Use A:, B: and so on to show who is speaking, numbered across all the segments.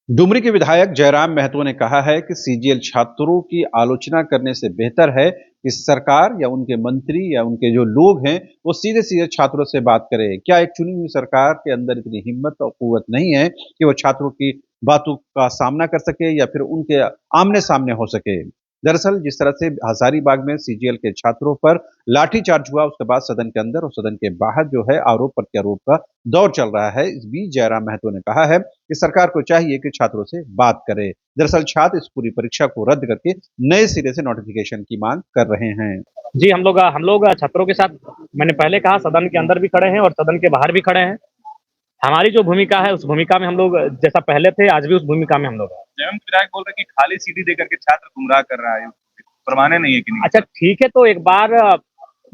A: डुमरी के विधायक जयराम महतो ने कहा है कि सीजीएल छात्रों की आलोचना करने से बेहतर है कि सरकार या उनके मंत्री या उनके जो लोग हैं वो सीधे सीधे छात्रों से बात करें। क्या एक चुनी हुई सरकार के अंदर इतनी हिम्मत और कुव्वत नहीं है कि वो छात्रों की बातों का सामना कर सके या फिर उनके आमने सामने हो सके। दरअसल जिस तरह से हजारीबाग में सीजीएल के छात्रों पर लाठीचार्ज हुआ, उसके बाद सदन के अंदर और सदन के बाहर जो है आरोप प्रत्यारोप का दौर चल रहा है। इस बीच जयराम महतो ने कहा है कि सरकार को चाहिए कि छात्रों से बात करे। दरअसल छात्र इस पूरी परीक्षा को रद्द करके नए सिरे से नोटिफिकेशन की मांग कर रहे हैं।
B: जी, हम लोग छात्रों के साथ, मैंने पहले कहा, सदन के अंदर भी खड़े हैं और सदन के बाहर भी खड़े हैं। हमारी जो भूमिका है उस भूमिका में हम लोग जैसा पहले थे, आज भी उस भूमिका में हम लोग हैं।
C: जयंत विधायक बोल रहे हैं कि खाली सीटी देकर के छात्र गुमराह कर रहा है, प्रमाण नहीं है कि नहीं?
B: अच्छा ठीक है, तो एक बार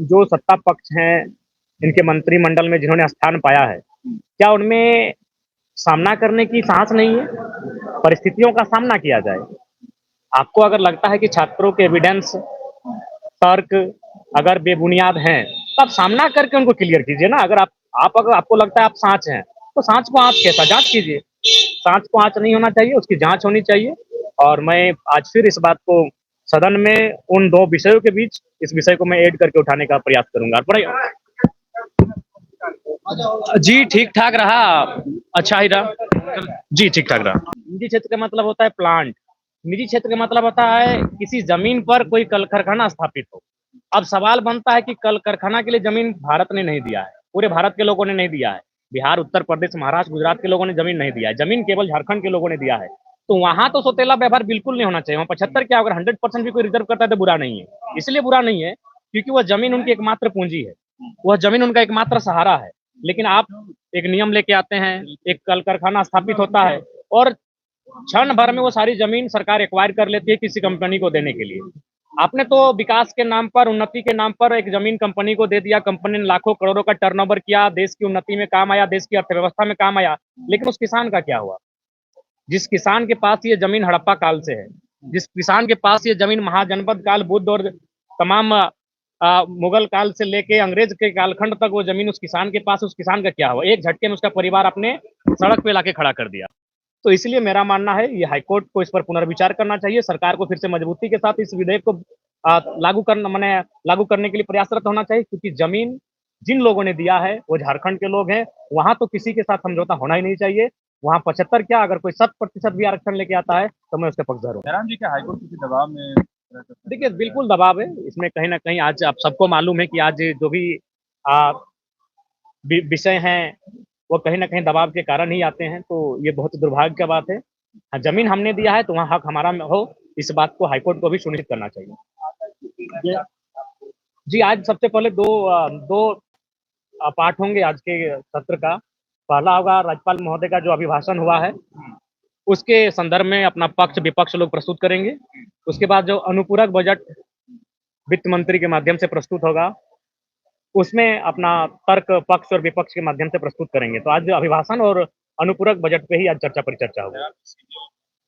B: जो सत्ता पक्ष हैं, इनके मंत्रिमंडल में जिन्होंने स्थान पाया है, क्या उनमें सामना करने की साहस नहीं है? परिस्थितियों का सामना किया जाए। आपको अगर लगता है कि छात्रों के एविडेंस, तर्क अगर बेबुनियाद हैं, तो आप सामना करके उनको क्लियर कीजिए ना। अगर आपको लगता है आप साँच हैं, तो साँच को आँच कैसा जाँच कीजिए। साँच को आँच नहीं होना चाहिए, उसकी जाँच होनी चाहिए। और मैं आज फिर इस बात को सदन में उन 2 विषयों के बीच इस विषय को मैं ऐड करके उठाने का प्रयास करूँगा। जी, ठीक-ठाक रहा, अच्छा ही रहा। जी, ठीक-ठाक रहा। निजी क्षेत्र का मतलब होता है प्लांट। निजी क्षेत्र का मतलब होता है किसी ज़मीन पर कोई कल कारखाना स्थापित हो। अब सवाल बनता है कि कल कारखाना के लिए ज़मीन भारत ने नहीं दिया है, पूरे भारत के लोगों ने नहीं दिया है। बिहार, उत्तर प्रदेश, महाराष्ट्र, गुजरात के लोगों ने ज़मीन नहीं दिया है, ज़मीन केवल झारखंड के लोगों ने दिया है। तो वहाँ तो सौतेला व्यवहार बिल्कुल नहीं होना चाहिए। वहाँ 75 क्या, अगर 100% भी कोई रिज़र्व करता है तो बुरा नहीं है। इसलिए बुरा नहीं है क्योंकि वह ज़मीन उनकी एकमात्र पूँजी है, वह ज़मीन उनका एकमात्र सहारा है। लेकिन आप एक नियम लेके आते हैं, एक कल कारखाना स्थापित होता है और क्षण भर में वो सारी ज़मीन सरकार एक्वायर कर लेती है किसी कंपनी को देने के लिए। आपने तो विकास के नाम पर, उन्नति के नाम पर एक ज़मीन कंपनी को दे दिया, कंपनी ने लाखों करोड़ों का टर्नओवर किया, देश की उन्नति में काम आया, देश की अर्थव्यवस्था में काम आया, लेकिन उस किसान का क्या हुआ? जिस किसान के पास ये ज़मीन हड़प्पा काल से है, जिस किसान के पास ये ज़मीन महाजनपद काल, बुद्ध और तमाम मुगल काल से लेके अंग्रेज के कालखंड तक वो ज़मीन उस किसान के पास, उस किसान का क्या हुआ? एक झटके में उसका परिवार आपने सड़क पे लाके खड़ा कर दिया। तो इसलिए मेरा मानना है ये हाईकोर्ट को इस पर पुनर्विचार करना चाहिए, सरकार को फिर से मजबूती के साथ इस विधेयक को लागू करने के लिए प्रयासरत होना चाहिए, क्योंकि ज़मीन जिन लोगों ने दिया है वो झारखंड के लोग हैं, वहाँ तो किसी के साथ समझौता होना ही नहीं चाहिए। वहाँ 75 क्या, अगर कोई 100% भी आरक्षण लेके आता है तो मैं उसके पक्षधर हूँ।
C: जयराम जी, क्या हाईकोर्ट किसी दबाव में
B: देखिए, बिल्कुल दबाव है, इसमें कहीं न कहीं आज आप सबको मालूम है कि आज जो भी अ, विषय हैं, वो कहीं न कहीं दबाव के कारण ही आते हैं, तो ये बहुत दुर्भाग्य की बात है। हाँ, ज़मीन हमने दिया है तो वहाँ हक हमारा में हो, इस बात को हाईकोर्ट को भी सुनिश्चित करना चाहिए। जी, आज सबसे पहले 2 पार्ट होंगे आज के सत्र का। पहला होगा राज्यपाल महोदय का जो अभिभाषण हुआ है, उसके संदर्भ में अपना पक्ष-विपक्ष लोग प्रस्तुत करेंगे। उसके बाद जो अनुपूरक बजट वित्त मंत्री के माध्यम से प्रस्तुत होगा, उसमें अपना तर्क पक्ष और विपक्ष के माध्यम से प्रस्तुत करेंगे। तो आज अभिभाषण और अनुपूरक बजट पे ही आज चर्चा परिचर्चा होगी।